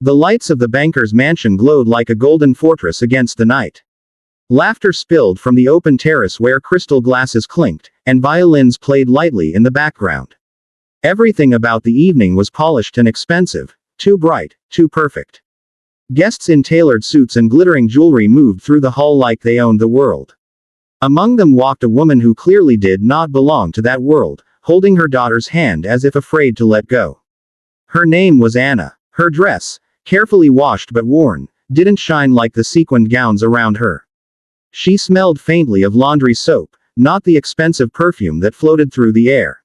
The lights of the banker's mansion glowed like a golden fortress against the night. Laughter spilled from the open terrace where crystal glasses clinked, and violins played lightly in the background. Everything about the evening was polished and expensive, too bright, too perfect. Guests in tailored suits and glittering jewelry moved through the hall like they owned the world. Among them walked a woman who clearly did not belong to that world, holding her daughter's hand as if afraid to let go. Her name was Anna. Her dress, carefully washed but worn, didn't shine like the sequined gowns around her. She smelled faintly of laundry soap, not the expensive perfume that floated through the air.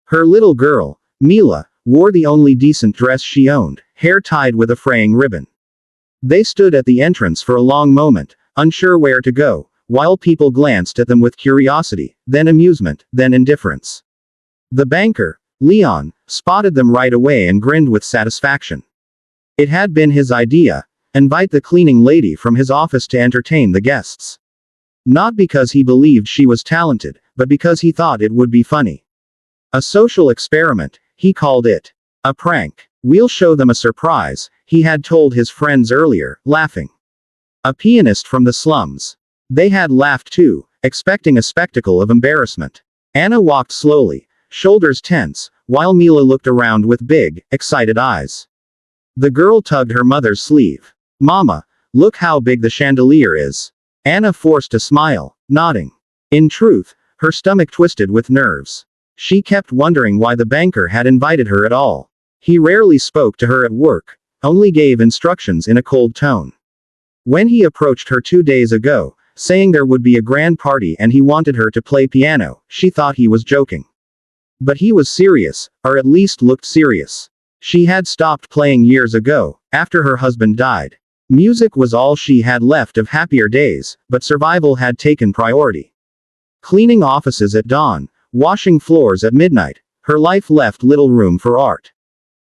Her little girl, Mila, wore the only decent dress she owned, hair tied with a fraying ribbon. They stood at the entrance for a long moment, unsure where to go, while people glanced at them with curiosity, then amusement, then indifference. The banker, Leon, spotted them right away and grinned with satisfaction. It had been his idea: invite the cleaning lady from his office to entertain the guests. Not because he believed she was talented, but because he thought it would be funny. A social experiment, he called it. A prank. We'll show them a surprise, he had told his friends earlier, laughing. A pianist from the slums. They had laughed too, expecting a spectacle of embarrassment. Anna walked slowly, shoulders tense, while Mila looked around with big, excited eyes. The girl tugged her mother's sleeve. Mama, look how big the chandelier is. Anna forced a smile, nodding. In truth, her stomach twisted with nerves. She kept wondering why the banker had invited her at all. He rarely spoke to her at work, only gave instructions in a cold tone. When he approached her 2 days ago, saying there would be a grand party and he wanted her to play piano, she thought he was joking. But he was serious, or at least looked serious. She had stopped playing years ago, after her husband died. Music was all she had left of happier days, but survival had taken priority. Cleaning offices at dawn, washing floors at midnight, her life left little room for art.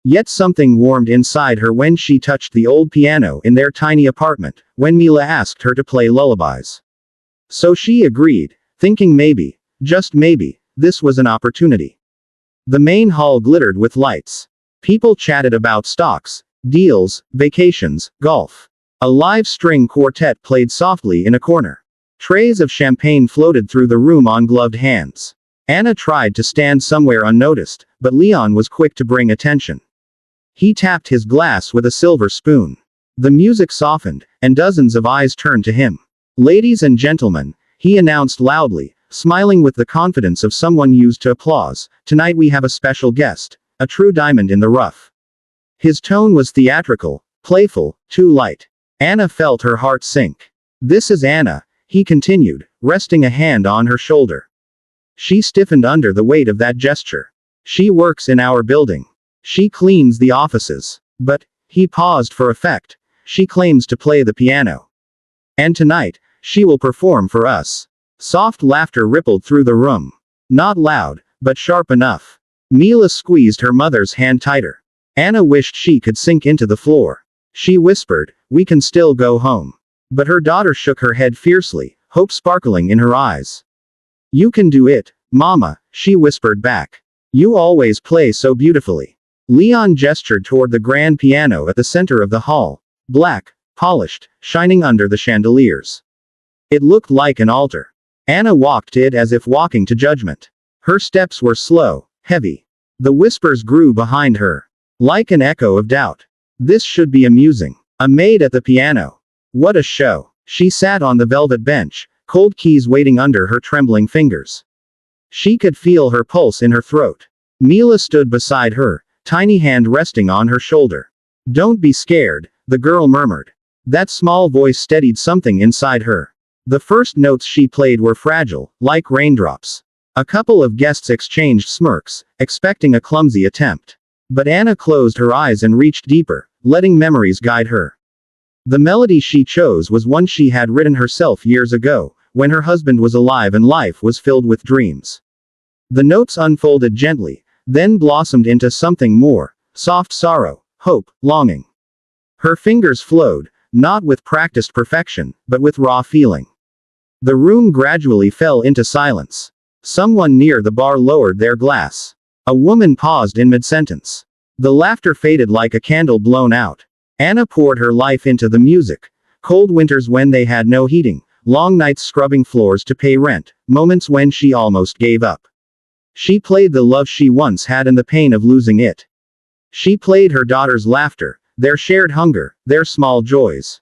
Yet something warmed inside her when she touched the old piano in their tiny apartment, when Mila asked her to play lullabies. So she agreed, thinking maybe, just maybe, this was an opportunity. The main hall glittered with lights. People chatted about stocks, deals, vacations, golf. A live string quartet played softly in a corner. Trays of champagne floated through the room on gloved hands. Anna tried to stand somewhere unnoticed, but Leon was quick to bring attention. He tapped his glass with a silver spoon. The music softened, and dozens of eyes turned to him. Ladies and gentlemen, he announced loudly, smiling with the confidence of someone used to applause, tonight we have a special guest, a true diamond in the rough. His tone was theatrical, playful, too light. Anna felt her heart sink. This is Anna, he continued, resting a hand on her shoulder. She stiffened under the weight of that gesture. She works in our building. She cleans the offices. But, he paused for effect, she claims to play the piano. And tonight, she will perform for us. Soft laughter rippled through the room. Not loud, but sharp enough. Mila squeezed her mother's hand tighter. Anna wished she could sink into the floor. She whispered, we can still go home. But her daughter shook her head fiercely, hope sparkling in her eyes. You can do it, Mama, she whispered back. You always play so beautifully. Leon gestured toward the grand piano at the center of the hall. Black, polished, shining under the chandeliers. It looked like an altar. Anna walked it as if walking to judgment. Her steps were slow, heavy. The whispers grew behind her. Like an echo of doubt. This should be amusing. A maid at the piano. What a show. She sat on the velvet bench, cold keys waiting under her trembling fingers. She could feel her pulse in her throat. Mila stood beside her, tiny hand resting on her shoulder. Don't be scared, the girl murmured. That small voice steadied something inside her. The first notes she played were fragile, like raindrops. A couple of guests exchanged smirks, expecting a clumsy attempt. But Anna closed her eyes and reached deeper, letting memories guide her. The melody she chose was one she had written herself years ago, when her husband was alive and life was filled with dreams. The notes unfolded gently, then blossomed into something more, soft sorrow, hope, longing. Her fingers flowed, not with practiced perfection, but with raw feeling. The room gradually fell into silence. Someone near the bar lowered their glass. A woman paused in mid-sentence. The laughter faded like a candle blown out. Anna poured her life into the music. Cold winters when they had no heating, long nights scrubbing floors to pay rent, moments when she almost gave up. She played the love she once had and the pain of losing it. She played her daughter's laughter, their shared hunger, their small joys.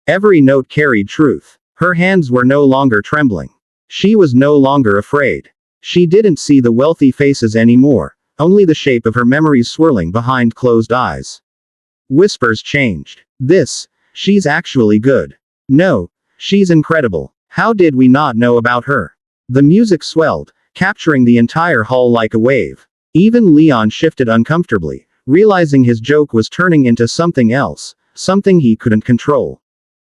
Every note carried truth. Her hands were no longer trembling. She was no longer afraid. She didn't see the wealthy faces anymore, only the shape of her memories swirling behind closed eyes. Whispers changed. She's actually good. No, she's incredible. How did we not know about her? The music swelled, capturing the entire hall like a wave. Even Leon shifted uncomfortably, realizing his joke was turning into something else, something he couldn't control.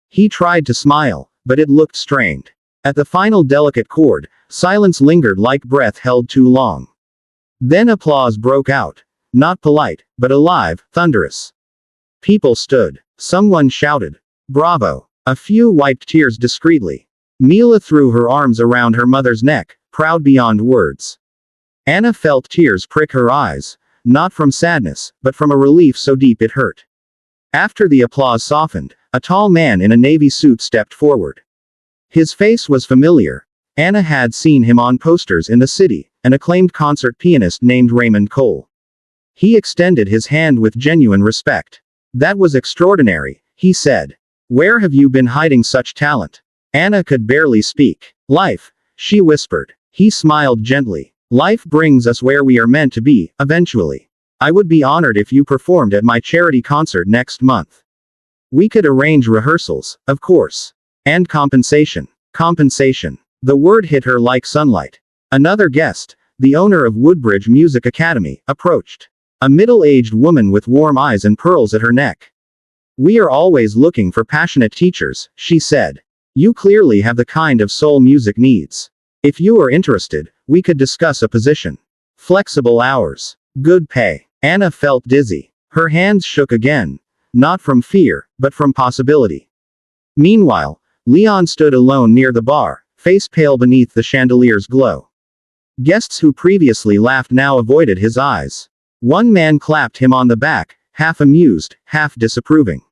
He tried to smile, but it looked strained. At the final delicate chord, silence lingered like breath held too long. Then applause broke out. Not polite, but alive, thunderous. People stood. Someone shouted, "Bravo!" A few wiped tears discreetly. Mila threw her arms around her mother's neck, proud beyond words. Anna felt tears prick her eyes, not from sadness, but from a relief so deep it hurt. After the applause softened, a tall man in a navy suit stepped forward. His face was familiar. Anna had seen him on posters in the city, an acclaimed concert pianist named Raymond Cole. He extended his hand with genuine respect. "That was extraordinary," he said. "Where have you been hiding such talent?" Anna could barely speak. "Life," she whispered. He smiled gently. "Life brings us where we are meant to be, eventually. I would be honored if you performed at my charity concert next month. We could arrange rehearsals, of course. And compensation." Compensation. The word hit her like sunlight. Another guest, the owner of Woodbridge Music Academy, approached. A middle-aged woman with warm eyes and pearls at her neck. "We are always looking for passionate teachers," she said. "You clearly have the kind of soul music needs. If you are interested, we could discuss a position. Flexible hours. Good pay." Anna felt dizzy. Her hands shook again. Not from fear, but from possibility. Meanwhile, Leon stood alone near the bar, face pale beneath the chandelier's glow. Guests who previously laughed now avoided his eyes. One man clapped him on the back, half amused, half disapproving.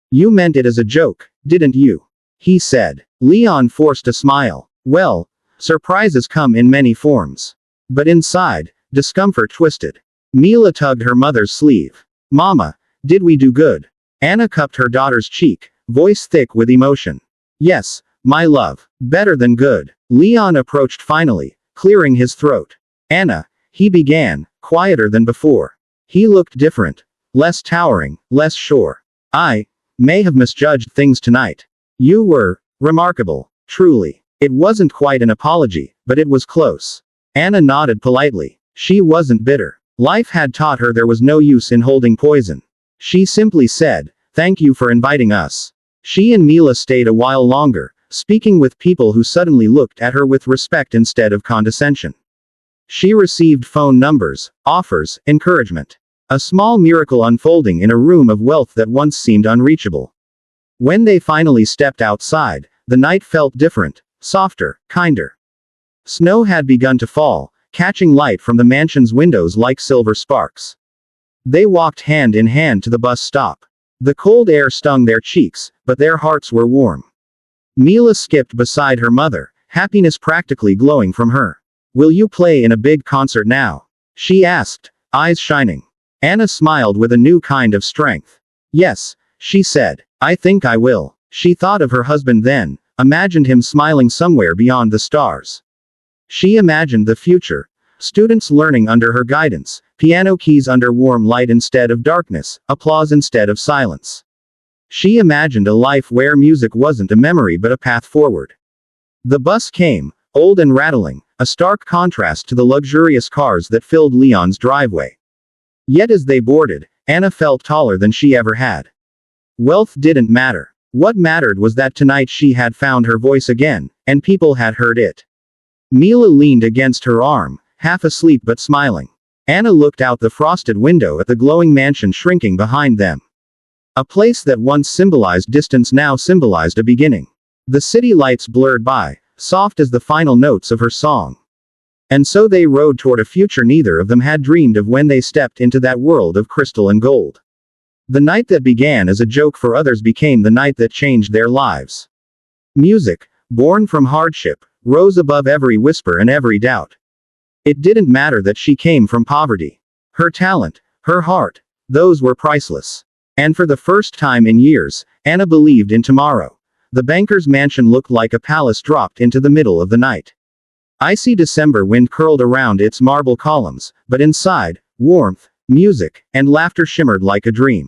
"You meant it as a joke, didn't you?" he said. Leon forced a smile. "Well, surprises come in many forms." But inside, discomfort twisted. Mila tugged her mother's sleeve. "Mama, did we do good?" Anna cupped her daughter's cheek, voice thick with emotion. "Yes, my love, better than good." Leon approached finally, clearing his throat. "Anna," he began, quieter than before. He looked different. Less towering, less sure. "I may have misjudged things tonight. You were remarkable, truly." It wasn't quite an apology, but it was close. Anna nodded politely. She wasn't bitter. Life had taught her there was no use in holding poison. She simply said, "Thank you for inviting us." She and Mila stayed a while longer, speaking with people who suddenly looked at her with respect instead of condescension. She received phone numbers, offers, encouragement. A small miracle unfolding in a room of wealth that once seemed unreachable. When they finally stepped outside, the night felt different, softer, kinder. Snow had begun to fall, catching light from the mansion's windows like silver sparks. They walked hand in hand to the bus stop. The cold air stung their cheeks, but their hearts were warm. Mila skipped beside her mother, happiness practically glowing from her. "Will you play in a big concert now?" she asked, eyes shining. Anna smiled with a new kind of strength. "Yes," she said, "I think I will." She thought of her husband then, imagined him smiling somewhere beyond the stars. She imagined the future. Students learning under her guidance, piano keys under warm light instead of darkness, applause instead of silence. She imagined a life where music wasn't a memory but a path forward. The bus came, old and rattling, a stark contrast to the luxurious cars that filled Leon's driveway. Yet as they boarded, Anna felt taller than she ever had. Wealth didn't matter. What mattered was that tonight she had found her voice again, and people had heard it. Mila leaned against her arm, half asleep but smiling. Anna looked out the frosted window at the glowing mansion shrinking behind them. A place that once symbolized distance now symbolized a beginning. The city lights blurred by, soft as the final notes of her song. And so they rode toward a future neither of them had dreamed of when they stepped into that world of crystal and gold. The night that began as a joke for others became the night that changed their lives. Music, born from hardship, rose above every whisper and every doubt. It didn't matter that she came from poverty. Her talent, her heart, those were priceless. And for the first time in years, Anna believed in tomorrow. The banker's mansion looked like a palace dropped into the middle of the night. Icy December wind curled around its marble columns, but inside, warmth, music, and laughter shimmered like a dream.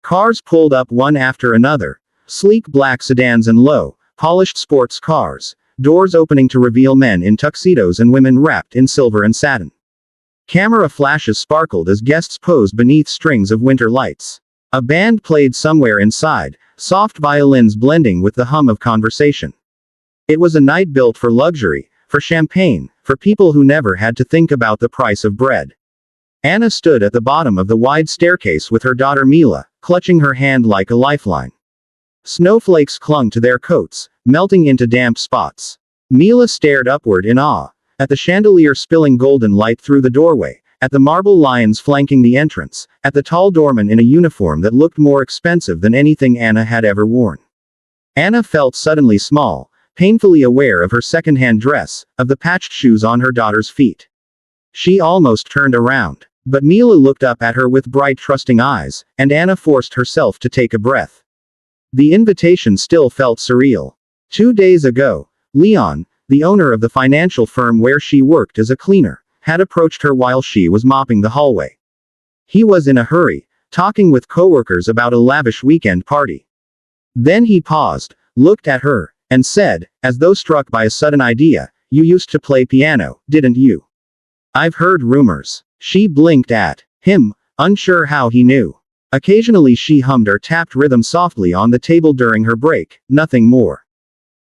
Cars pulled up one after another, sleek black sedans and low, polished sports cars, doors opening to reveal men in tuxedos and women wrapped in silver and satin. Camera flashes sparkled as guests posed beneath strings of winter lights. A band played somewhere inside, soft violins blending with the hum of conversation. It was a night built for luxury, for champagne, for people who never had to think about the price of bread. Anna stood at the bottom of the wide staircase with her daughter Mila, clutching her hand like a lifeline. Snowflakes clung to their coats, melting into damp spots. Mila stared upward in awe, at the chandelier spilling golden light through the doorway, at the marble lions flanking the entrance, at the tall doorman in a uniform that looked more expensive than anything Anna had ever worn. Anna felt suddenly small, painfully aware of her second-hand dress, of the patched shoes on her daughter's feet. She almost turned around. But Mila looked up at her with bright trusting eyes, and Anna forced herself to take a breath. The invitation still felt surreal. 2 days ago, Leon, the owner of the financial firm where she worked as a cleaner, had approached her while she was mopping the hallway. He was in a hurry, talking with coworkers about a lavish weekend party. Then he paused, looked at her, and said, as though struck by a sudden idea, "You used to play piano, didn't you?" "I've heard rumors." She blinked at him, unsure how he knew. Occasionally she hummed or tapped rhythm softly on the table during her break, nothing more.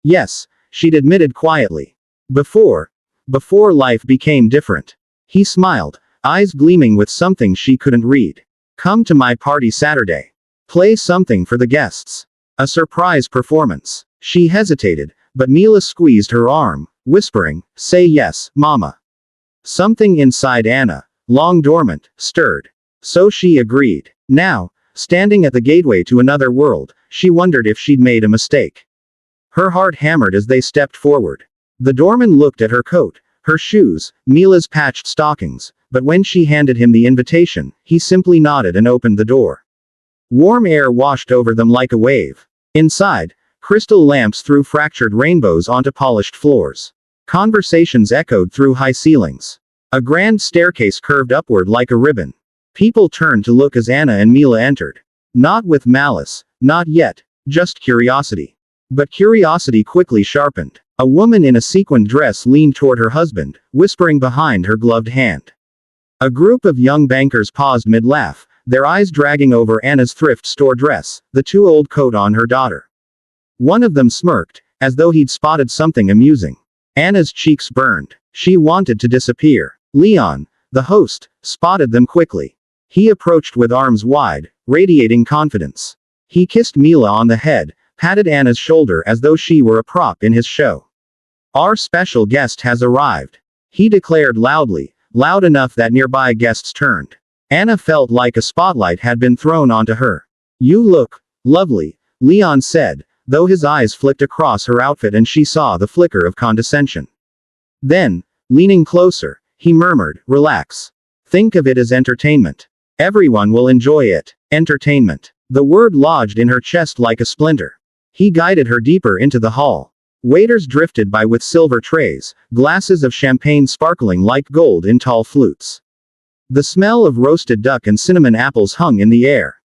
"Yes," she'd admitted quietly. Before life became different." He smiled, eyes gleaming with something she couldn't read. "Come to my party Saturday. Play something for the guests. A surprise performance." She hesitated, but Mila squeezed her arm, whispering, "Say yes, Mama." Something inside Anna, long dormant, stirred. So she agreed. Now, standing at the gateway to another world, she wondered if she'd made a mistake. Her heart hammered as they stepped forward. The doorman looked at her coat, her shoes, Mila's patched stockings, but when she handed him the invitation, he simply nodded and opened the door. Warm air washed over them like a wave. Inside, crystal lamps threw fractured rainbows onto polished floors. Conversations echoed through high ceilings. A grand staircase curved upward like a ribbon. People turned to look as Anna and Mila entered. Not with malice, not yet, just curiosity. But curiosity quickly sharpened. A woman in a sequined dress leaned toward her husband, whispering behind her gloved hand. A group of young bankers paused mid-laugh, their eyes dragging over Anna's thrift store dress, the too-old coat on her daughter. One of them smirked, as though he'd spotted something amusing. Anna's cheeks burned. She wanted to disappear. Leon, the host, spotted them quickly. He approached with arms wide, radiating confidence. He kissed Mila on the head, patted Anna's shoulder as though she were a prop in his show. "Our special guest has arrived," he declared loudly, loud enough that nearby guests turned. Anna felt like a spotlight had been thrown onto her. "You look lovely," Leon said, though his eyes flicked across her outfit and she saw the flicker of condescension. Then, leaning closer, he murmured, "Relax. Think of it as entertainment. Everyone will enjoy it." Entertainment. The word lodged in her chest like a splinter. He guided her deeper into the hall. Waiters drifted by with silver trays, glasses of champagne sparkling like gold in tall flutes. The smell of roasted duck and cinnamon apples hung in the air.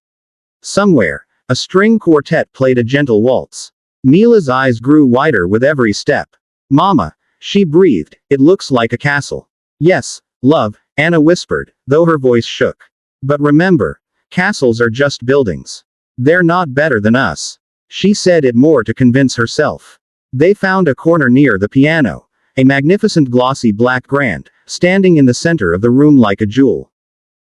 Somewhere, a string quartet played a gentle waltz. Mila's eyes grew wider with every step. "Mama," she breathed, "it looks like a castle." "Yes, love," Anna whispered, though her voice shook. "But remember, castles are just buildings. They're not better than us." She said it more to convince herself. They found a corner near the piano, a magnificent glossy black grand, standing in the center of the room like a jewel.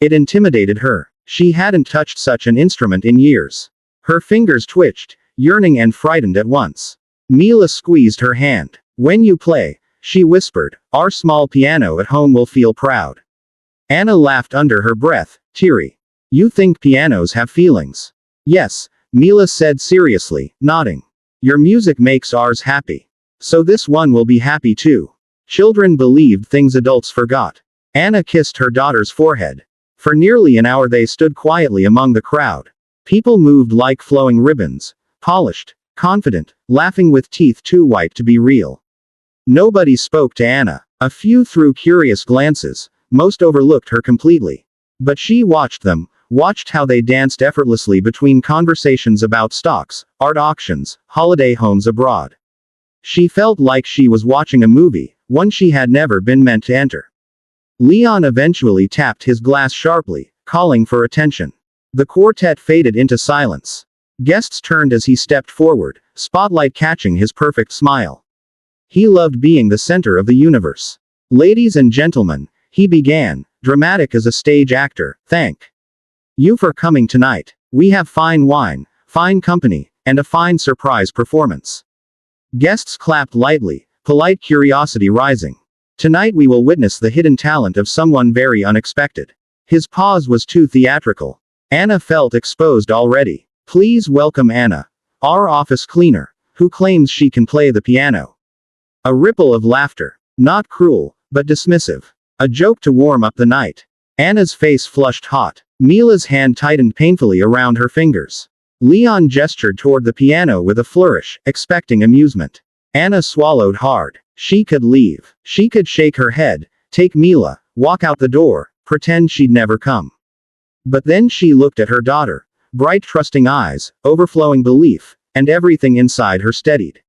It intimidated her. She hadn't touched such an instrument in years. Her fingers twitched, yearning and frightened at once. Mila squeezed her hand. "When you play," she whispered, "our small piano at home will feel proud." Anna laughed under her breath, teary. You think pianos have feelings? Yes, Mila said seriously, nodding. Your music makes ours happy. So this one will be happy too. Children believed things adults forgot. Anna kissed her daughter's forehead. For nearly an hour they stood quietly among the crowd. People moved like flowing ribbons, polished, confident, laughing with teeth too white to be real. Nobody spoke to Anna. A few threw curious glances, most overlooked her completely. But she watched them, watched how they danced effortlessly between conversations about stocks, art auctions, holiday homes abroad. She felt like she was watching a movie, one she had never been meant to enter. Leon eventually tapped his glass sharply, calling for attention. The quartet faded into silence. Guests turned as he stepped forward, spotlight catching his perfect smile. He loved being the center of the universe. Ladies and gentlemen, he began, dramatic as a stage actor, thank you for coming tonight. We have fine wine, fine company, and a fine surprise performance. Guests clapped lightly, polite curiosity rising. Tonight we will witness the hidden talent of someone very unexpected. His pause was too theatrical. Anna felt exposed already. Please welcome Anna, our office cleaner, who claims she can play the piano. A ripple of laughter. Not cruel, but dismissive. A joke to warm up the night. Anna's face flushed hot. Mila's hand tightened painfully around her fingers. Leon gestured toward the piano with a flourish, expecting amusement. Anna swallowed hard. She could leave. She could shake her head, take Mila, walk out the door, pretend she'd never come. But then she looked at her daughter. Bright trusting eyes, overflowing belief, and everything inside her steadied.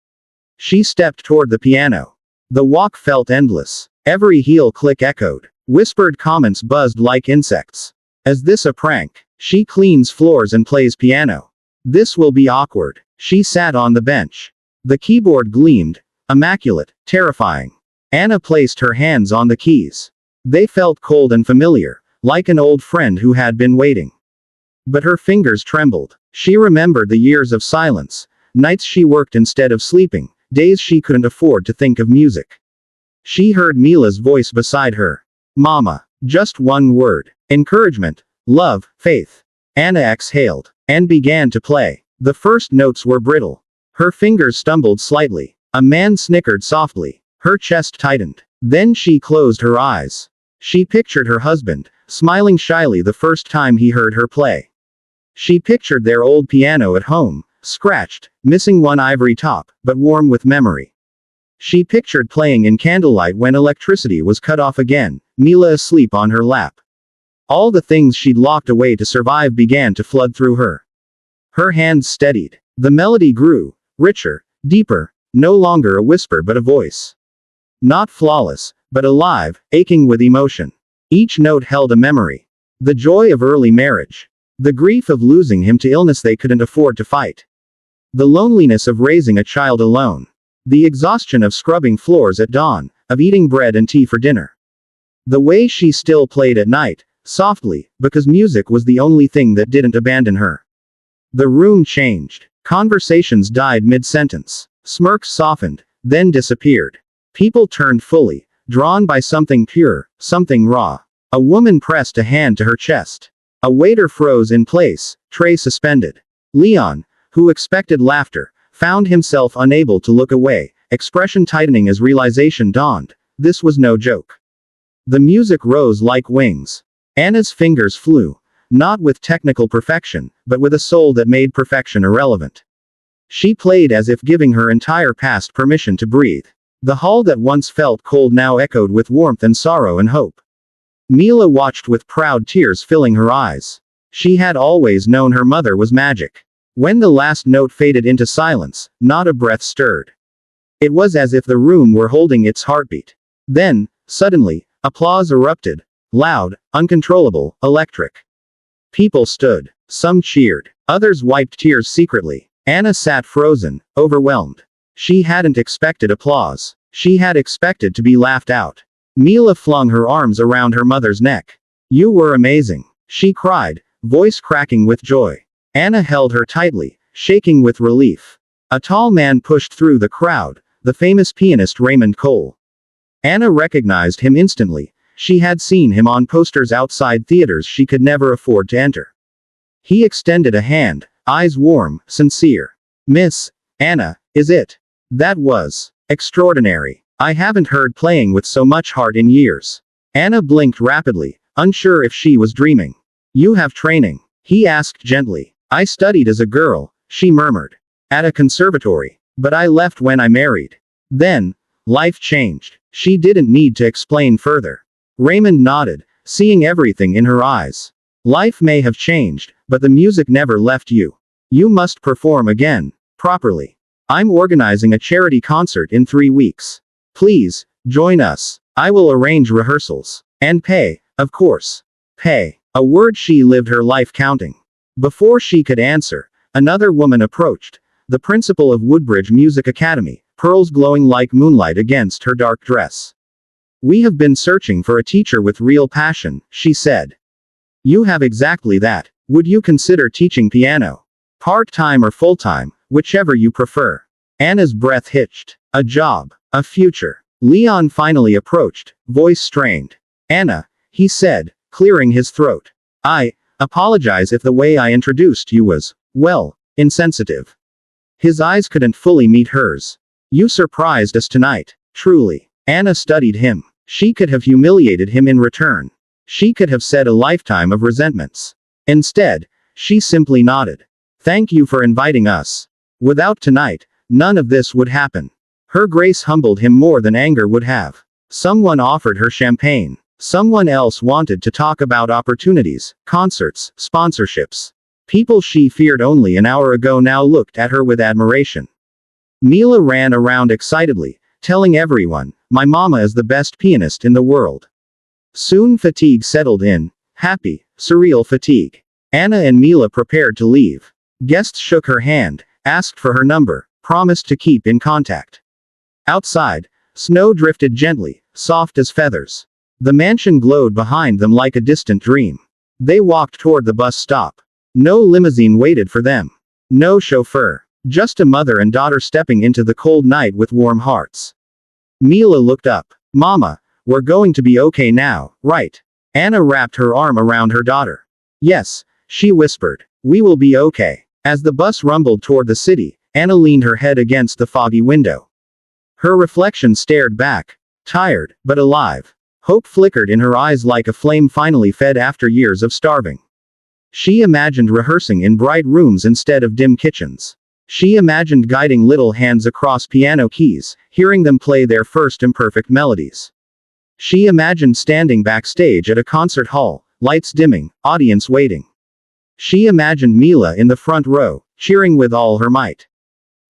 She stepped toward the piano. The walk felt endless. Every heel click echoed. Whispered comments buzzed like insects. Is this a prank? She cleans floors and plays piano. This will be awkward. She sat on the bench. The keyboard gleamed, immaculate, terrifying. Anna placed her hands on the keys. They felt cold and familiar, like an old friend who had been waiting. But her fingers trembled. She remembered the years of silence, nights she worked instead of sleeping, days she couldn't afford to think of music. She heard Mila's voice beside her. Mama. Just one word. Encouragement, love, faith. Anna exhaled, and began to play. The first notes were brittle. Her fingers stumbled slightly. A man snickered softly. Her chest tightened. Then she closed her eyes. She pictured her husband, smiling shyly the first time he heard her play. She pictured their old piano at home, scratched, missing one ivory top, but warm with memory. She pictured playing in candlelight when electricity was cut off again, Mila asleep on her lap. All the things she'd locked away to survive began to flood through her. Her hands steadied. The melody grew, richer, deeper, no longer a whisper but a voice. Not flawless, but alive, aching with emotion. Each note held a memory. The joy of early marriage. The grief of losing him to illness they couldn't afford to fight. The loneliness of raising a child alone. The exhaustion of scrubbing floors at dawn, of eating bread and tea for dinner. The way she still played at night, softly, because music was the only thing that didn't abandon her. The room changed. Conversations died mid-sentence. Smirks softened, then disappeared. People turned fully, drawn by something pure, something raw. A woman pressed a hand to her chest. A waiter froze in place, tray suspended. Leon, who expected laughter, found himself unable to look away, expression tightening as realization dawned. This was no joke. The music rose like wings. Anna's fingers flew, not with technical perfection, but with a soul that made perfection irrelevant. She played as if giving her entire past permission to breathe. The hall that once felt cold now echoed with warmth and sorrow and hope. Mila watched with proud tears filling her eyes. She had always known her mother was magic. When the last note faded into silence, not a breath stirred. It was as if the room were holding its heartbeat. Then, suddenly, applause erupted. Loud, uncontrollable, electric. People stood. Some cheered. Others wiped tears secretly. Anna sat frozen, overwhelmed. She hadn't expected applause. She had expected to be laughed out. Mila flung her arms around her mother's neck. You were amazing, she cried, voice cracking with joy. Anna held her tightly, shaking with relief. A tall man pushed through the crowd, the famous pianist Raymond Cole. Anna recognized him instantly. She had seen him on posters outside theaters she could never afford to enter. He extended a hand, eyes warm, sincere. "Miss Anna, is it? That was extraordinary. I haven't heard playing with so much heart in years." Anna blinked rapidly, unsure if she was dreaming. "You have training?" he asked gently. "I studied as a girl," she murmured. "At a conservatory. But I left when I married. Then, life changed." She didn't need to explain further. Raymond nodded, seeing everything in her eyes. "Life may have changed, but the music never left you. You must perform again. Properly. I'm organizing a charity concert in 3 weeks. Please, join us. I will arrange rehearsals. And pay, of course. Pay." A word she lived her life counting. Before she could answer, another woman approached, the principal of Woodbridge Music Academy, pearls glowing like moonlight against her dark dress. "We have been searching for a teacher with real passion," she said. "You have exactly that. Would you consider teaching piano? Part-time or full-time, whichever you prefer." Anna's breath hitched. A job. A future. Leon finally approached, voice strained. "Anna," he said, clearing his throat. "I apologize if the way I introduced you was, well, insensitive." His eyes couldn't fully meet hers. "You surprised us tonight. Truly." Anna studied him. She could have humiliated him in return. She could have said a lifetime of resentments. Instead, she simply nodded. "Thank you for inviting us. Without tonight, none of this would happen." Her grace humbled him more than anger would have. Someone offered her champagne. Someone else wanted to talk about opportunities, concerts, sponsorships. People she feared only an hour ago now looked at her with admiration. Mila ran around excitedly, telling everyone, "My mama is the best pianist in the world." Soon fatigue settled in. Happy, surreal fatigue. Anna and Mila prepared to leave. Guests shook her hand, asked for her number, promised to keep in contact. Outside, snow drifted gently, soft as feathers. The mansion glowed behind them like a distant dream. They walked toward the bus stop. No limousine waited for them. No chauffeur. Just a mother and daughter stepping into the cold night with warm hearts. Mila looked up. "Mama, we're going to be okay now, right?" Anna wrapped her arm around her daughter. "Yes," she whispered. "We will be okay." As the bus rumbled toward the city, Anna leaned her head against the foggy window. Her reflection stared back. Tired, but alive. Hope flickered in her eyes like a flame finally fed after years of starving. She imagined rehearsing in bright rooms instead of dim kitchens. She imagined guiding little hands across piano keys, hearing them play their first imperfect melodies. She imagined standing backstage at a concert hall, lights dimming, audience waiting. She imagined Mila in the front row, cheering with all her might.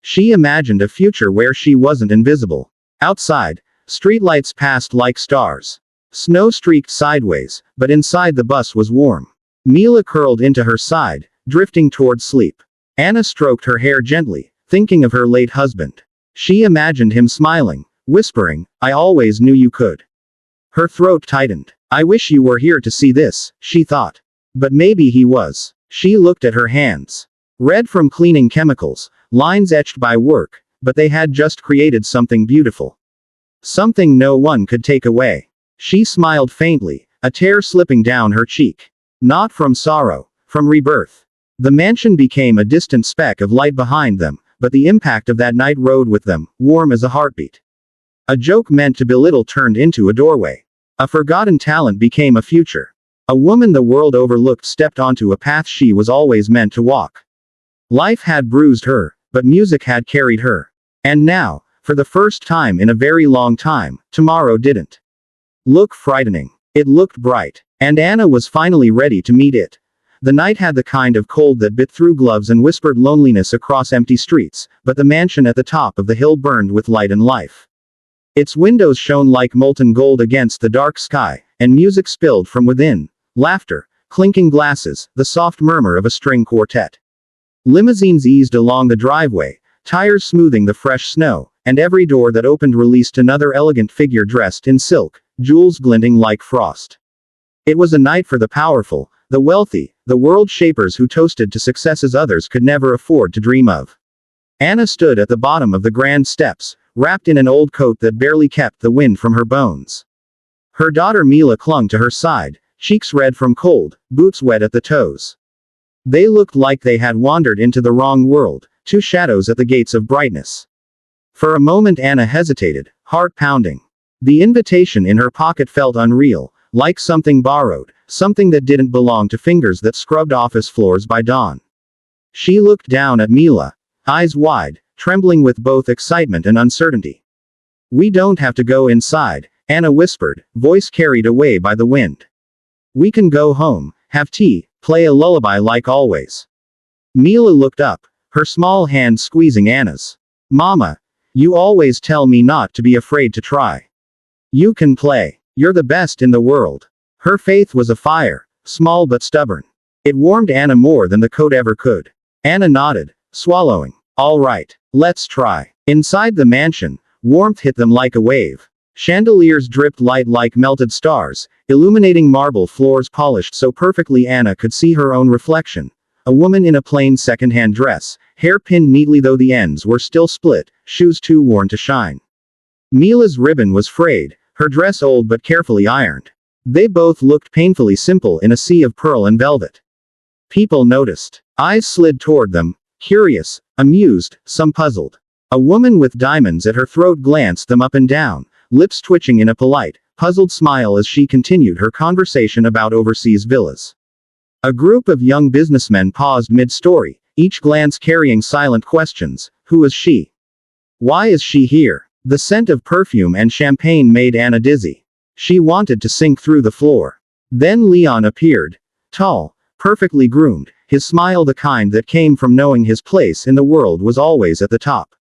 She imagined a future where she wasn't invisible. Outside, streetlights passed like stars. Snow streaked sideways, but inside the bus was warm. Mila curled into her side, drifting toward sleep. Anna stroked her hair gently, thinking of her late husband. She imagined him smiling, whispering, "I always knew you could." Her throat tightened. "I wish you were here to see this," she thought. But maybe he was. She looked at her hands. Red from cleaning chemicals, lines etched by work, but they had just created something beautiful. Something no one could take away. She smiled faintly, a tear slipping down her cheek. Not from sorrow, from rebirth. The mansion became a distant speck of light behind them, but the impact of that night rode with them, warm as a heartbeat. A joke meant to belittle turned into a doorway. A forgotten talent became a future. A woman the world overlooked stepped onto a path she was always meant to walk. Life had bruised her, but music had carried her. And now, for the first time in a very long time, tomorrow didn't look frightening. It looked bright. And Anna was finally ready to meet it. The night had the kind of cold that bit through gloves and whispered loneliness across empty streets, but the mansion at the top of the hill burned with light and life. Its windows shone like molten gold against the dark sky, and music spilled from within. Laughter, clinking glasses, the soft murmur of a string quartet. Limousines eased along the driveway, tires smoothing the fresh snow, and every door that opened released another elegant figure dressed in silk, jewels glinting like frost. It was a night for the powerful, the wealthy, the world shapers who toasted to successes others could never afford to dream of. Anna stood at the bottom of the grand steps, wrapped in an old coat that barely kept the wind from her bones. Her daughter Mila clung to her side, cheeks red from cold, boots wet at the toes. They looked like they had wandered into the wrong world, two shadows at the gates of brightness. For a moment Anna hesitated, heart pounding. The invitation in her pocket felt unreal, like something borrowed, something that didn't belong to fingers that scrubbed office floors by dawn. She looked down at Mila, eyes wide, trembling with both excitement and uncertainty. "We don't have to go inside," Anna whispered, voice carried away by the wind. "We can go home, have tea, play a lullaby like always." Mila looked up, her small hand squeezing Anna's. "Mama, you always tell me not to be afraid to try. You can play. You're the best in the world." Her faith was afire, small but stubborn. It warmed Anna more than the coat ever could. Anna nodded, swallowing. "All right, let's try." Inside the mansion, warmth hit them like a wave. Chandeliers dripped light like melted stars, illuminating marble floors polished so perfectly Anna could see her own reflection. A woman in a plain second-hand dress, hair pinned neatly though the ends were still split, shoes too worn to shine. Mila's ribbon was frayed, her dress old but carefully ironed. They both looked painfully simple in a sea of pearl and velvet. People noticed. Eyes slid toward them, curious, amused, some puzzled. A woman with diamonds at her throat glanced them up and down, lips twitching in a polite, puzzled smile as she continued her conversation about overseas villas. A group of young businessmen paused mid-story, each glance carrying silent questions. Who is she? Why is she here? The scent of perfume and champagne made Anna dizzy. She wanted to sink through the floor. Then Leon appeared. Tall, perfectly groomed, his smile the kind that came from knowing his place in the world was always at the top.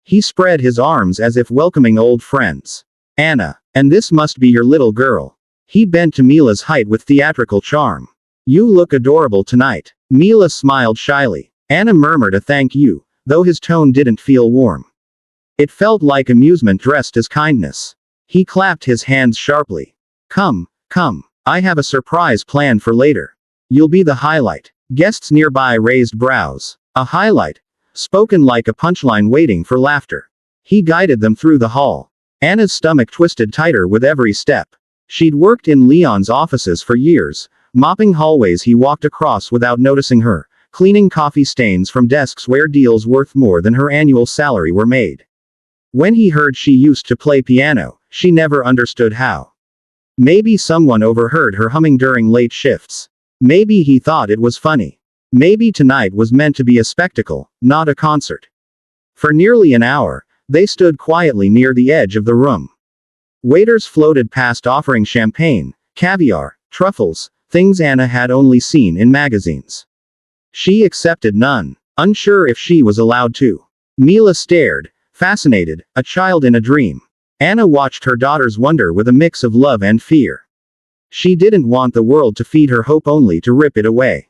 He spread his arms as if welcoming old friends. "Anna, and this must be your little girl." He bent to Mila's height with theatrical charm. "You look adorable tonight." Mila smiled shyly. Anna murmured a thank you, though his tone didn't feel warm. It felt like amusement dressed as kindness. He clapped his hands sharply. Come, I have a surprise planned for later. You'll be the highlight." Guests nearby raised brows. A highlight? Spoken like a punchline waiting for laughter. He guided them through the hall. Anna's stomach twisted tighter with every step. She'd worked in Leon's offices for years, mopping hallways he walked across without noticing her, cleaning coffee stains from desks where deals worth more than her annual salary were made. When he heard she used to play piano, she never understood how. Maybe someone overheard her humming during late shifts. Maybe he thought it was funny. Maybe tonight was meant to be a spectacle, not a concert. For nearly an hour, they stood quietly near the edge of the room. Waiters floated past offering champagne, caviar, truffles, things Anna had only seen in magazines. She accepted none, unsure if she was allowed to. Mila stared, fascinated, a child in a dream. Anna watched her daughter's wonder with a mix of love and fear. She didn't want the world to feed her hope only to rip it away.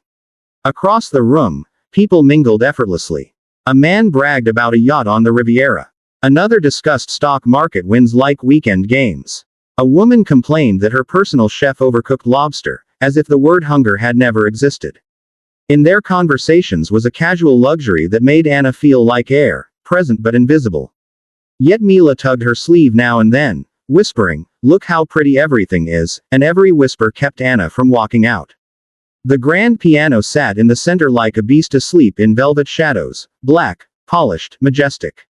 Across the room, people mingled effortlessly. A man bragged about a yacht on the Riviera. Another discussed stock market wins like weekend games. A woman complained that her personal chef overcooked lobster, as if the word hunger had never existed. In their conversations was a casual luxury that made Anna feel like air, present but invisible. Yet Mila tugged her sleeve now and then, whispering, "Look how pretty everything is," and every whisper kept Anna from walking out. The grand piano sat in the center like a beast asleep in velvet shadows, black, polished, majestic.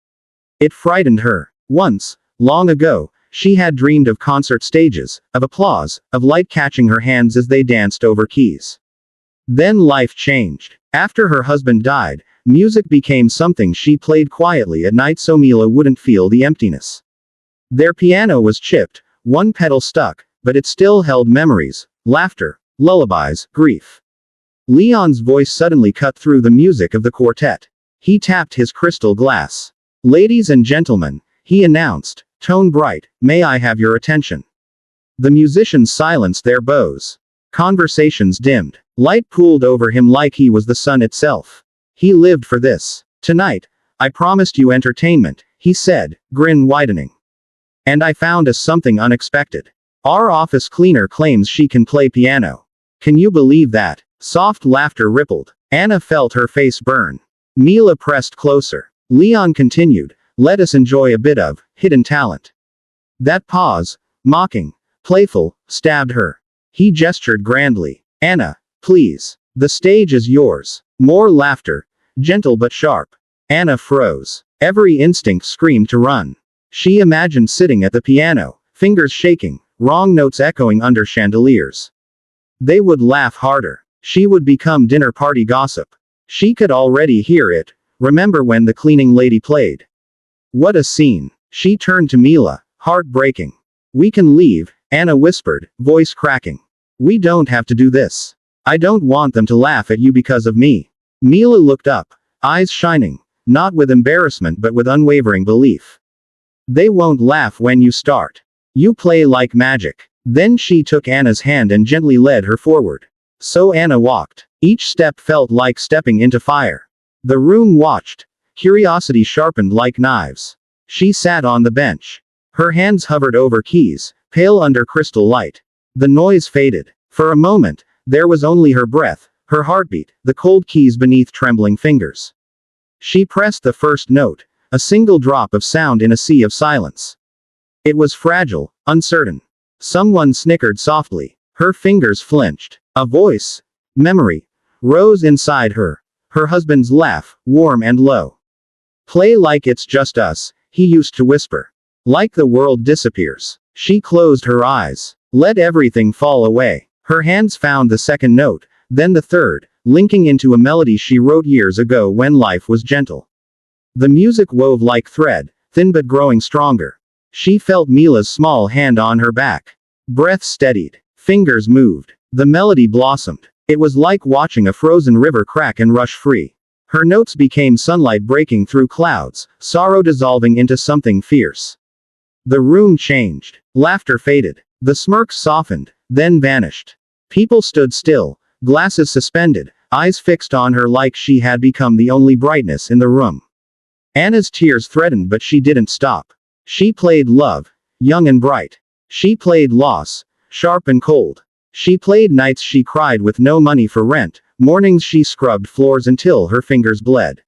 It frightened her. Once, long ago, she had dreamed of concert stages, of applause, of light catching her hands as they danced over keys. Then life changed. After her husband died, music became something she played quietly at night so Mila wouldn't feel the emptiness. Their piano was chipped, one pedal stuck, but it still held memories, laughter, lullabies, grief. Leon's voice suddenly cut through the music of the quartet. He tapped his crystal glass. "Ladies and gentlemen," he announced, tone bright, "may I have your attention?" The musicians silenced their bows. Conversations dimmed. Light pooled over him like he was the sun itself. He lived for this. "Tonight, I promised you entertainment," he said, grin widening. "And I found us something unexpected. Our office cleaner claims she can play piano. Can you believe that?" Soft laughter rippled. Anna felt her face burn. Mila pressed closer. Leon continued, "Let us enjoy a bit of hidden talent." That pause, mocking, playful, stabbed her. He gestured grandly. Anna, please. The stage is yours. More laughter. Gentle but sharp. Anna froze. Every instinct screamed to run. She imagined sitting at the piano, fingers shaking, wrong notes echoing under chandeliers. They would laugh harder. She would become dinner party gossip. She could already hear it. Remember when the cleaning lady played? What a scene. She turned to Mila, heartbreaking. We can leave, Anna whispered, voice cracking. We don't have to do this. I don't want them to laugh at you because of me. Mila looked up, eyes shining, not with embarrassment but with unwavering belief. They won't laugh when you start. You play like magic. Then she took Anna's hand and gently led her forward. So Anna walked. Each step felt like stepping into fire. The room watched. Curiosity sharpened like knives. She sat on the bench. Her hands hovered over keys, pale under crystal light. The noise faded. For a moment, there was only her breath, her heartbeat, the cold keys beneath trembling fingers. She pressed the first note, a single drop of sound in a sea of silence. It was fragile, uncertain. Someone snickered softly. Her fingers flinched. A voice, memory, rose inside her. Her husband's laugh, warm and low. Play like it's just us, he used to whisper. Like the world disappears. She closed her eyes. Let everything fall away. Her hands found the second note, then the third, linking into a melody she wrote years ago when life was gentle. The music wove like thread, thin but growing stronger. She felt Mila's small hand on her back. Breath steadied. Fingers moved. The melody blossomed. It was like watching a frozen river crack and rush free. Her notes became sunlight breaking through clouds, sorrow dissolving into something fierce. The room changed. Laughter faded. The smirks softened, then vanished. People stood still, glasses suspended, eyes fixed on her like she had become the only brightness in the room. Anna's tears threatened but she didn't stop. She played love, young and bright. She played loss, sharp and cold. She played nights she cried with no money for rent, mornings she scrubbed floors until her fingers bled.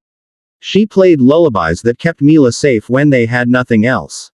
She played lullabies that kept Mila safe when they had nothing else.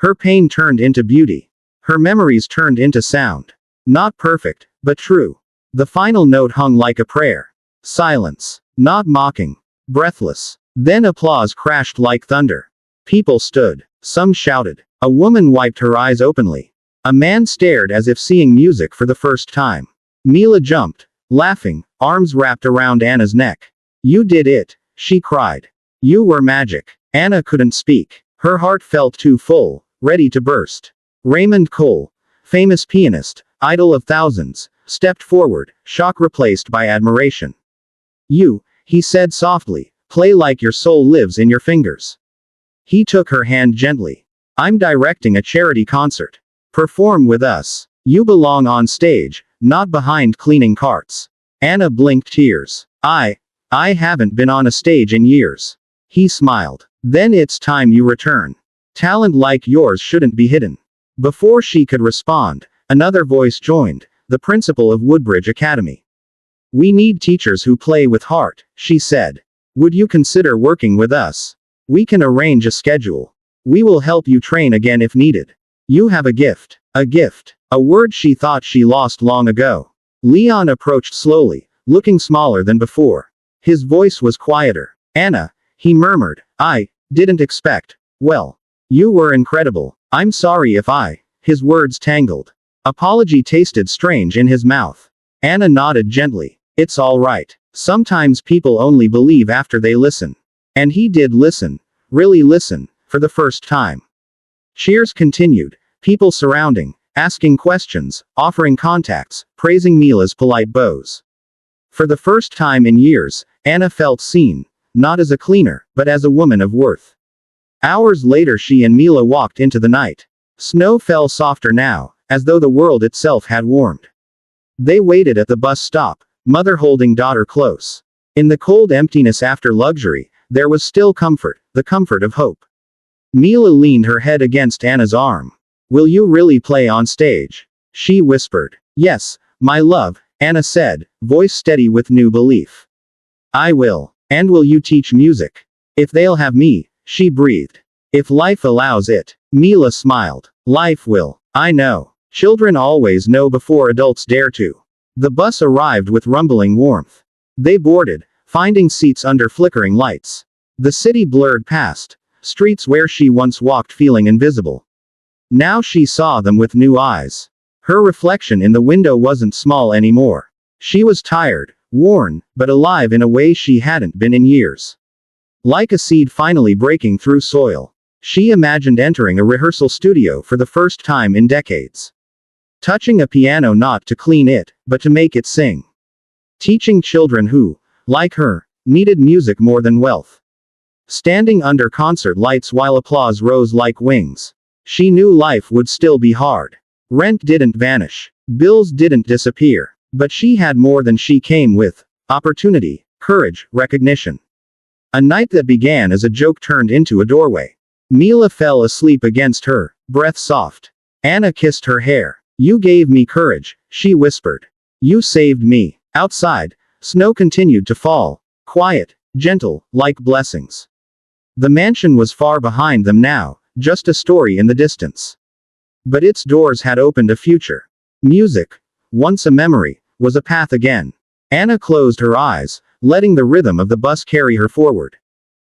Her pain turned into beauty. Her memories turned into sound. Not perfect, but true. The final note hung like a prayer. Silence. Not mocking. Breathless. Then applause crashed like thunder. People stood. Some shouted. A woman wiped her eyes openly. A man stared as if seeing music for the first time. Mila jumped, laughing, arms wrapped around Anna's neck. You did it, she cried. You were magic. Anna couldn't speak. Her heart felt too full, ready to burst. Raymond Cole, famous pianist, idol of thousands, stepped forward, shock replaced by admiration. You, he said softly, play like your soul lives in your fingers. He took her hand gently. I'm directing a charity concert. Perform with us. You belong on stage, not behind cleaning carts. Anna blinked tears. I haven't been on a stage in years. He smiled. Then it's time you return. Talent like yours shouldn't be hidden. Before she could respond, another voice joined, the principal of Woodbridge Academy. We need teachers who play with heart, she said. Would you consider working with us? We can arrange a schedule. We will help you train again if needed. You have a gift. A gift. A word she thought she lost long ago. Leon approached slowly, looking smaller than before. His voice was quieter. Anna, he murmured, I didn't expect. Well, you were incredible. I'm sorry if his words tangled. Apology tasted strange in his mouth. Anna nodded gently. It's all right. Sometimes people only believe after they listen. And he did listen. Really listen, for the first time. Cheers continued, people surrounding, asking questions, offering contacts, praising Mila's polite bows. For the first time in years, Anna felt seen, not as a cleaner, but as a woman of worth. Hours later she and Mila walked into the night. Snow fell softer now, as though the world itself had warmed. They waited at the bus stop, mother holding daughter close. In the cold emptiness after luxury, there was still comfort, the comfort of hope. Mila leaned her head against Anna's arm. Will you really play on stage? She whispered. Yes, my love, Anna said, voice steady with new belief. I will. And will you teach music? If they'll have me, she breathed. If life allows it. Mila smiled. Life will. I know. Children always know before adults dare to. The bus arrived with rumbling warmth. They boarded, finding seats under flickering lights. The city blurred past, streets where she once walked feeling invisible. Now she saw them with new eyes. Her reflection in the window wasn't small anymore. She was tired, worn, but alive in a way she hadn't been in years. Like a seed finally breaking through soil. She imagined entering a rehearsal studio for the first time in decades. Touching a piano not to clean it, but to make it sing. Teaching children who, like her, needed music more than wealth. Standing under concert lights while applause rose like wings. She knew life would still be hard. Rent didn't vanish. Bills didn't disappear. But she had more than she came with. Opportunity, courage, recognition. A night that began as a joke turned into a doorway. Mila fell asleep against her, breath soft. Anna kissed her hair. "You gave me courage," she whispered. "You saved me." Outside, snow continued to fall. Quiet, gentle, like blessings. The mansion was far behind them now, just a story in the distance. But its doors had opened a future. Music, once a memory, was a path again. Anna closed her eyes, letting the rhythm of the bus carry her forward.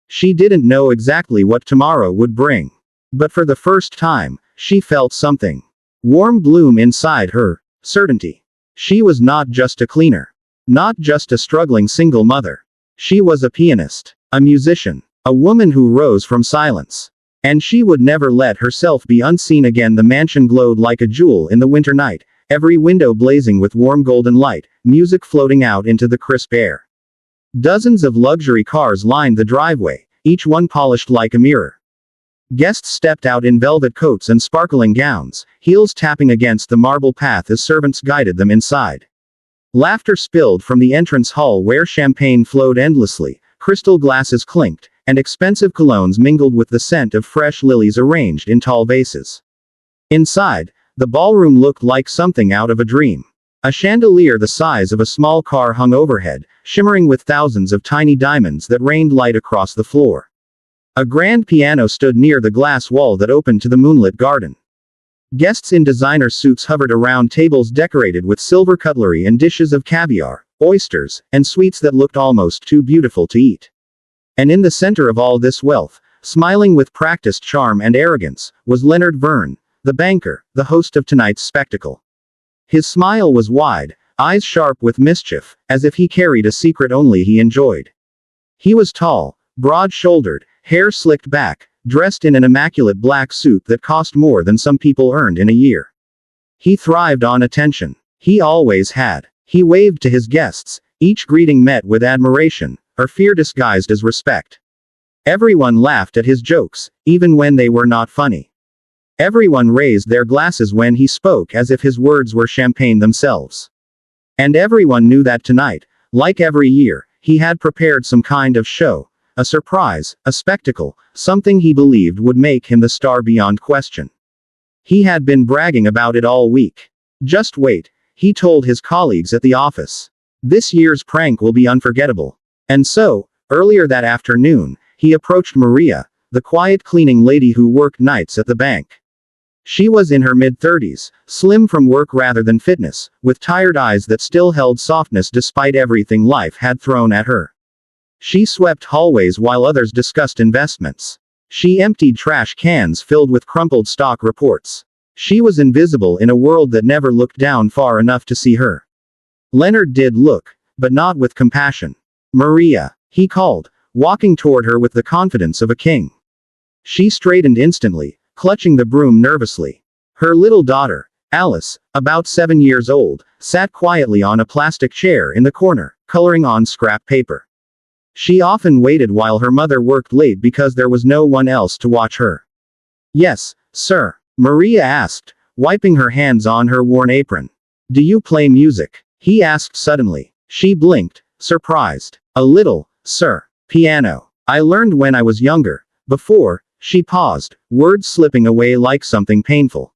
She didn't know exactly what tomorrow would bring. But for the first time, she felt something. Warm bloom inside her, certainty. She was not just a cleaner. Not just a struggling single mother. She was a pianist. A musician. A woman who rose from silence. And she would never let herself be unseen again. The mansion glowed like a jewel in the winter night, every window blazing with warm golden light, music floating out into the crisp air. Dozens of luxury cars lined the driveway, each one polished like a mirror. Guests stepped out in velvet coats and sparkling gowns, heels tapping against the marble path as servants guided them inside. Laughter spilled from the entrance hall where champagne flowed endlessly, crystal glasses clinked, and expensive colognes mingled with the scent of fresh lilies arranged in tall vases. Inside, the ballroom looked like something out of a dream. A chandelier the size of a small car hung overhead, shimmering with thousands of tiny diamonds that rained light across the floor. A grand piano stood near the glass wall that opened to the moonlit garden. Guests in designer suits hovered around tables decorated with silver cutlery and dishes of caviar, oysters, and sweets that looked almost too beautiful to eat. And in the center of all this wealth, smiling with practiced charm and arrogance, was Leonard Verne, the banker, the host of tonight's spectacle. His smile was wide, eyes sharp with mischief, as if he carried a secret only he enjoyed. He was tall, broad-shouldered, hair slicked back, dressed in an immaculate black suit that cost more than some people earned in a year. He thrived on attention. He always had. He waved to his guests, each greeting met with admiration, or fear disguised as respect. Everyone laughed at his jokes, even when they were not funny. Everyone raised their glasses when he spoke as if his words were champagne themselves. And everyone knew that tonight, like every year, he had prepared some kind of show. A surprise, a spectacle, something he believed would make him the star beyond question. He had been bragging about it all week. Just wait, he told his colleagues at the office. This year's prank will be unforgettable. And so, earlier that afternoon, he approached Maria, the quiet cleaning lady who worked nights at the bank. She was in her mid-30s, slim from work rather than fitness, with tired eyes that still held softness despite everything life had thrown at her. She swept hallways while others discussed investments. She emptied trash cans filled with crumpled stock reports. She was invisible in a world that never looked down far enough to see her. Leonard did look, but not with compassion. "Maria," he called, walking toward her with the confidence of a king. She straightened instantly, clutching the broom nervously. Her little daughter, Alice, about 7 years old, sat quietly on a plastic chair in the corner, coloring on scrap paper. She often waited while her mother worked late because there was no one else to watch her. "Yes, sir," Maria asked, wiping her hands on her worn apron. "Do you play music?" he asked suddenly. She blinked, surprised. "A little, sir. Piano. I learned when I was younger." Before, she paused, words slipping away like something painful.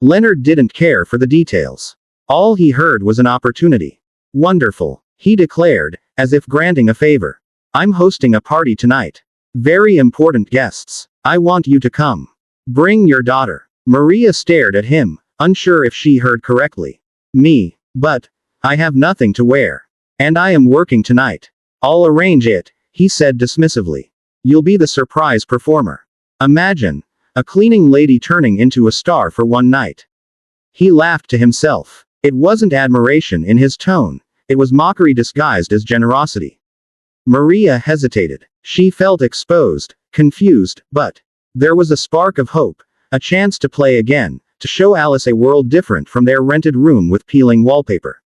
Leonard didn't care for the details. All he heard was an opportunity. "Wonderful," he declared, as if granting a favor. "I'm hosting a party tonight. Very important guests. I want you to come. Bring your daughter." Maria stared at him, unsure if she heard correctly. Me. But I have nothing to wear. And I am working tonight. I'll arrange it, he said dismissively. You'll be the surprise performer. Imagine a cleaning lady turning into a star for one night. He laughed to himself. It wasn't admiration in his tone. It was mockery disguised as generosity. Maria hesitated. She felt exposed, confused, but there was a spark of hope, a chance to play again, to show Alice a world different from their rented room with peeling wallpaper.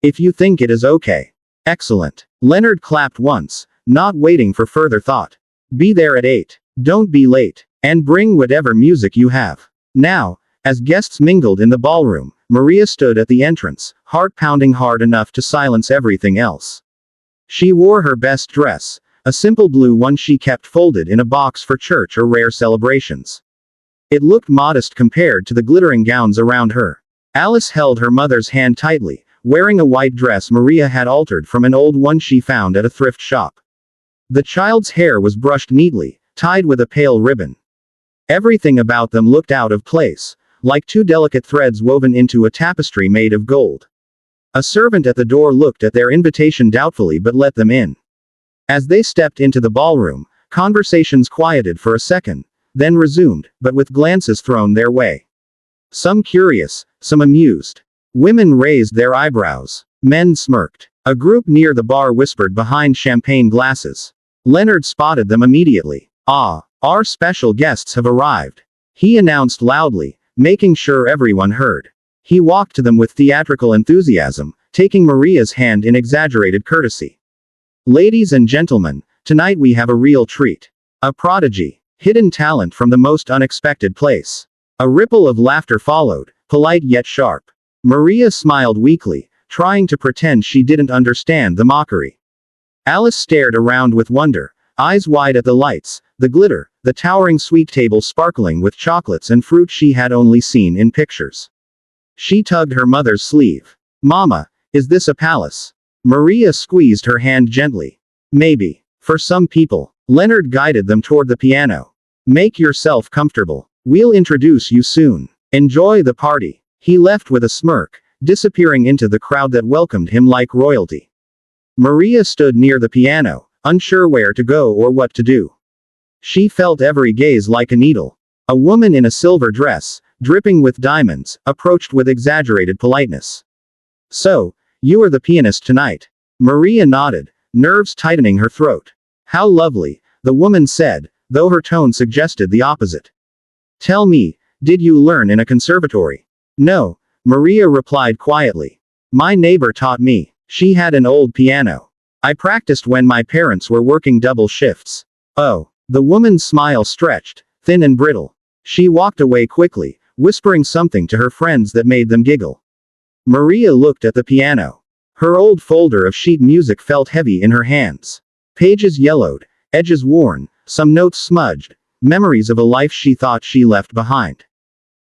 If you think it is okay. Excellent. Leonard clapped once, not waiting for further thought. Be there at 8. Don't be late. And bring whatever music you have. Now, as guests mingled in the ballroom, Maria stood at the entrance, heart pounding hard enough to silence everything else. She wore her best dress, a simple blue one she kept folded in a box for church or rare celebrations. It looked modest compared to the glittering gowns around her. Alice held her mother's hand tightly, wearing a white dress Maria had altered from an old one she found at a thrift shop. The child's hair was brushed neatly, tied with a pale ribbon. Everything about them looked out of place, like two delicate threads woven into a tapestry made of gold. A servant at the door looked at their invitation doubtfully but let them in. As they stepped into the ballroom, conversations quieted for a second, then resumed, but with glances thrown their way. Some curious, some amused. Women raised their eyebrows. Men smirked. A group near the bar whispered behind champagne glasses. Leonard spotted them immediately. Ah, our special guests have arrived. He announced loudly, making sure everyone heard. He walked to them with theatrical enthusiasm, taking Maria's hand in exaggerated courtesy. Ladies and gentlemen, tonight we have a real treat. A prodigy. Hidden talent from the most unexpected place. A ripple of laughter followed, polite yet sharp. Maria smiled weakly, trying to pretend she didn't understand the mockery. Alice stared around with wonder, eyes wide at the lights, the glitter, the towering sweet table sparkling with chocolates and fruit she had only seen in pictures. She tugged her mother's sleeve. Mama, is this a palace? Maria squeezed her hand gently. Maybe. For some people. Leonard guided them toward the piano. Make yourself comfortable. We'll introduce you soon. Enjoy the party. He left with a smirk, disappearing into the crowd that welcomed him like royalty. Maria stood near the piano, unsure where to go or what to do. She felt every gaze like a needle. A woman in a silver dress, dripping with diamonds, approached with exaggerated politeness. So, you are the pianist tonight. Maria nodded, nerves tightening her throat. How lovely, the woman said, though her tone suggested the opposite. Tell me, did you learn in a conservatory? No, Maria replied quietly. My neighbor taught me. She had an old piano. I practiced when my parents were working double shifts. Oh, the woman's smile stretched, thin and brittle. She walked away quickly, whispering something to her friends that made them giggle. Maria looked at the piano. Her old folder of sheet music felt heavy in her hands. Pages yellowed, edges worn, some notes smudged, memories of a life she thought she left behind.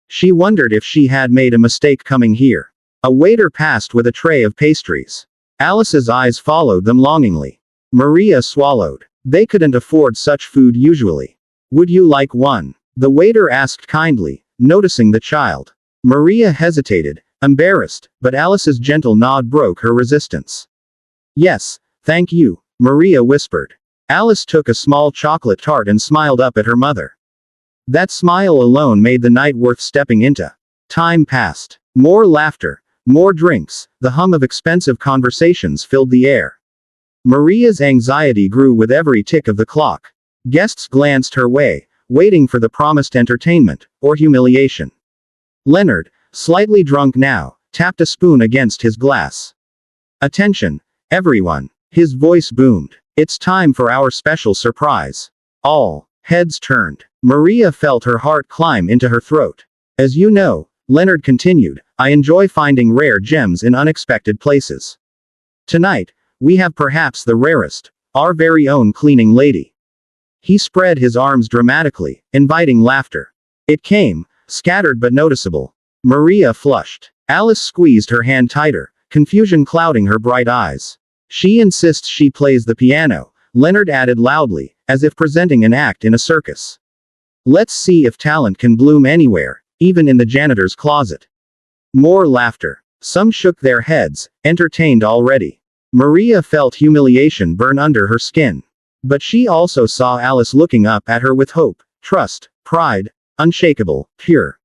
She wondered if she had made a mistake coming here. A waiter passed with a tray of pastries. Alice's eyes followed them longingly. Maria swallowed. They couldn't afford such food usually. Would you like one? The waiter asked kindly, noticing the child. Maria hesitated, embarrassed, but Alice's gentle nod broke her resistance. Yes, thank you, Maria whispered. Alice took a small chocolate tart and smiled up at her mother. That smile alone made the night worth stepping into. Time passed. More laughter, more drinks, the hum of expensive conversations filled the air. Maria's anxiety grew with every tick of the clock. Guests glanced her way, waiting for the promised entertainment, or humiliation. Leonard, slightly drunk now, tapped a spoon against his glass. Attention, everyone. His voice boomed. It's time for our special surprise. All heads turned. Maria felt her heart climb into her throat. As you know, Leonard continued, I enjoy finding rare gems in unexpected places. Tonight, we have perhaps the rarest, our very own cleaning lady. He spread his arms dramatically, inviting laughter. It came, scattered but noticeable. Maria flushed. Alice squeezed her hand tighter, confusion clouding her bright eyes. She insists she plays the piano, Leonard added loudly, as if presenting an act in a circus. Let's see if talent can bloom anywhere, even in the janitor's closet. More laughter. Some shook their heads, entertained already. Maria felt humiliation burn under her skin. But she also saw Alice looking up at her with hope, trust, pride, unshakable, pure.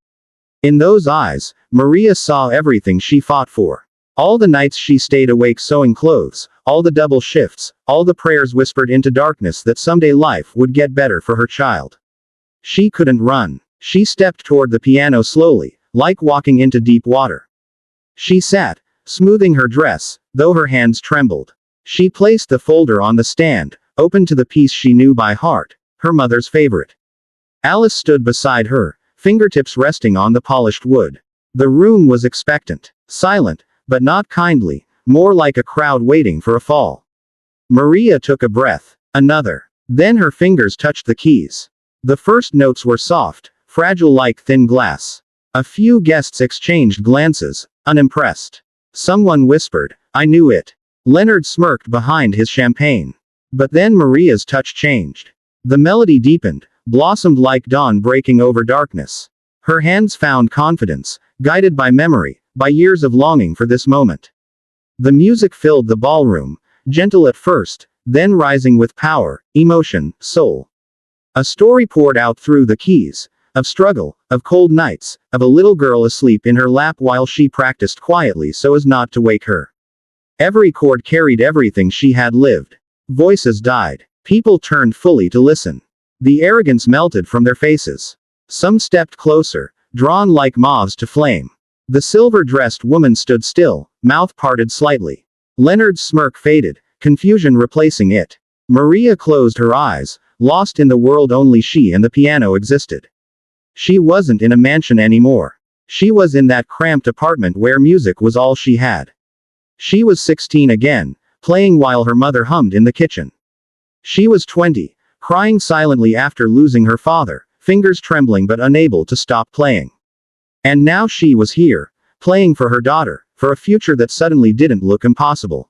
In those eyes, Maria saw everything she fought for. All the nights she stayed awake sewing clothes, all the double shifts, all the prayers whispered into darkness that someday life would get better for her child. She couldn't run. She stepped toward the piano slowly, like walking into deep water. She sat, smoothing her dress, though her hands trembled. She placed the folder on the stand, open to the piece she knew by heart, her mother's favorite. Alice stood beside her, fingertips resting on the polished wood. The room was expectant, silent, but not kindly, more like a crowd waiting for a fall. Maria took a breath. Another. Then her fingers touched the keys. The first notes were soft, fragile like thin glass. A few guests exchanged glances, unimpressed. Someone whispered, "I knew it." Leonard smirked behind his champagne. But then Maria's touch changed. The melody deepened, blossomed like dawn breaking over darkness. Her hands found confidence, guided by memory, by years of longing for this moment. The music filled the ballroom, gentle at first, then rising with power, emotion, soul. A story poured out through the keys, of struggle, of cold nights, of a little girl asleep in her lap while she practiced quietly so as not to wake her. Every chord carried everything she had lived. Voices died. People turned fully to listen. The arrogance melted from their faces. Some stepped closer, drawn like moths to flame. The silver-dressed woman stood still, mouth parted slightly. Leonard's smirk faded, confusion replacing it. Maria closed her eyes, lost in the world only she and the piano existed. She wasn't in a mansion anymore. She was in that cramped apartment where music was all she had. She was 16 again, playing while her mother hummed in the kitchen. She was 20, crying silently after losing her father, fingers trembling but unable to stop playing. And now she was here, playing for her daughter, for a future that suddenly didn't look impossible.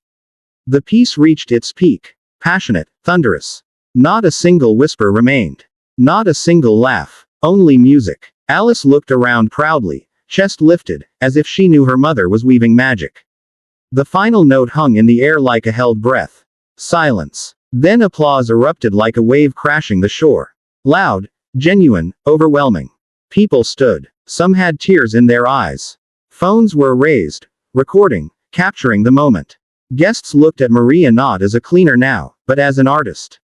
The piece reached its peak, passionate, thunderous. Not a single whisper remained. Not a single laugh. Only music. Alice looked around proudly, chest lifted, as if she knew her mother was weaving magic. The final note hung in the air like a held breath. Silence. Then applause erupted like a wave crashing the shore. Loud, genuine, overwhelming. People stood. Some had tears in their eyes. Phones were raised, recording, capturing the moment. Guests looked at Maria not as a cleaner now, but as an artist.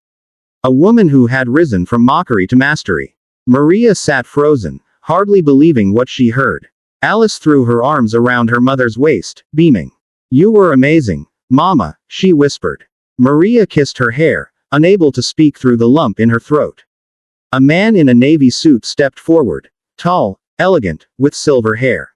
A woman who had risen from mockery to mastery. Maria sat frozen, hardly believing what she heard. Alice threw her arms around her mother's waist, beaming. "You were amazing, Mama," she whispered. Maria kissed her hair, unable to speak through the lump in her throat. A man in a navy suit stepped forward, tall, elegant, with silver hair.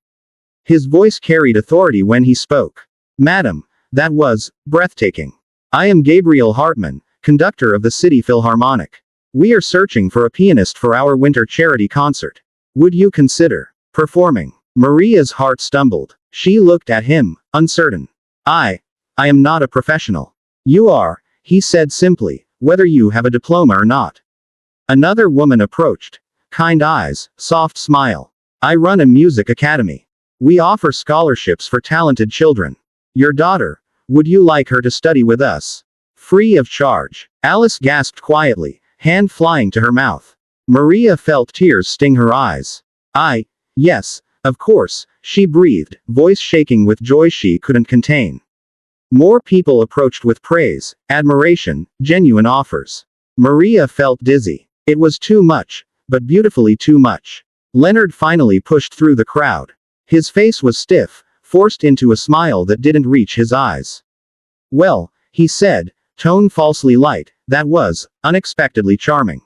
His voice carried authority when he spoke. "Madam," that was breathtaking. "I am Gabriel Hartman, conductor of the City Philharmonic. We are searching for a pianist for our winter charity concert. Would you consider performing?" Maria's heart stumbled. She looked at him, uncertain. I am not a professional." "You are," he said simply, "whether you have a diploma or not." Another woman approached. Kind eyes, soft smile. "I run a music academy. We offer scholarships for talented children. Your daughter, would you like her to study with us? Free of charge." Alice gasped quietly, hand flying to her mouth. Maria felt tears sting her eyes. Yes, of course," she breathed, voice shaking with joy she couldn't contain. More people approached with praise, admiration, genuine offers. Maria felt dizzy. It was too much, but beautifully too much. Leonard finally pushed through the crowd. His face was stiff, forced into a smile that didn't reach his eyes. "Well," he said, tone falsely light, "that was unexpectedly charming."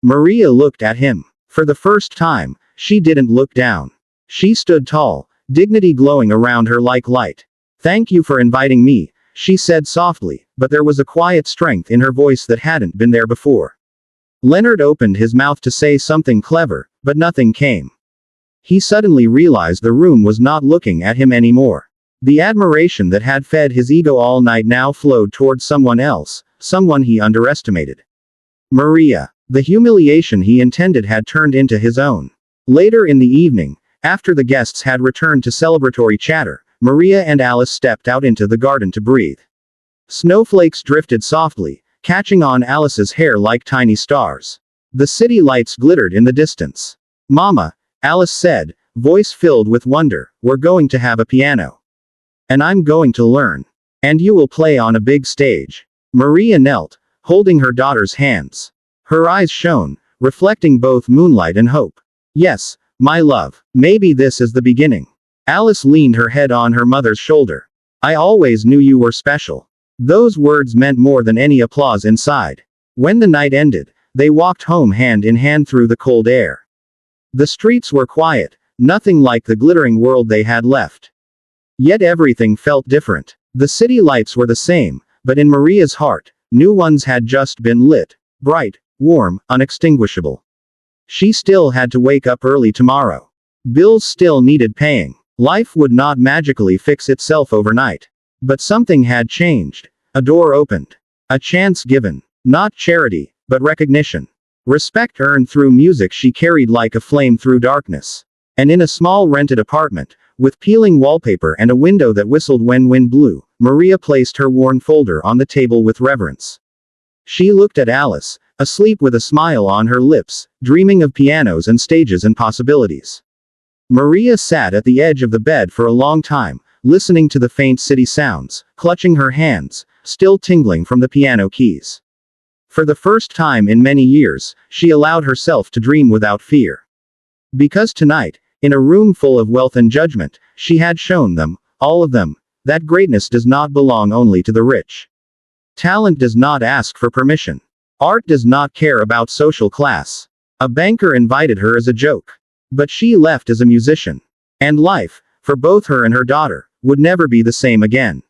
Maria looked at him. For the first time, she didn't look down. She stood tall, dignity glowing around her like light. "Thank you for inviting me," she said softly, but there was a quiet strength in her voice that hadn't been there before. Leonard opened his mouth to say something clever, but nothing came. He suddenly realized the room was not looking at him anymore. The admiration that had fed his ego all night now flowed toward someone else, someone he underestimated. Maria. The humiliation he intended had turned into his own. Later in the evening, After the guests had returned to celebratory chatter, Maria and Alice stepped out into the garden to breathe. Snowflakes drifted softly, catching on Alice's hair like tiny stars. The city lights glittered in the distance. "Mama," Alice said, voice filled with wonder, "we're going to have a piano. And I'm going to learn. And you will play on a big stage." Maria knelt, holding her daughter's hands. Her eyes shone, reflecting both moonlight and hope. "Yes, my love, maybe this is the beginning." Alice leaned her head on her mother's shoulder. "I always knew you were special." Those words meant more than any applause inside. When the night ended, they walked home hand in hand through the cold air. The streets were quiet, nothing like the glittering world they had left. Yet everything felt different. The city lights were the same, but in Maria's heart, new ones had just been lit. Bright, warm, unextinguishable. She still had to wake up early tomorrow. Bills still needed paying. Life would not magically fix itself overnight. But something had changed. A door opened. A chance given. Not charity, but recognition. Respect earned through music she carried like a flame through darkness. And in a small rented apartment, with peeling wallpaper and a window that whistled when wind blew, Maria placed her worn folder on the table with reverence. She looked at Alice, asleep with a smile on her lips, dreaming of pianos and stages and possibilities. Maria sat at the edge of the bed for a long time, listening to the faint city sounds, clutching her hands, still tingling from the piano keys. For the first time in many years, she allowed herself to dream without fear. Because tonight, in a room full of wealth and judgment, she had shown them, all of them, that greatness does not belong only to the rich. Talent does not ask for permission. Art does not care about social class. A banker invited her as a joke. But she left as a musician. And life, for both her and her daughter, would never be the same again.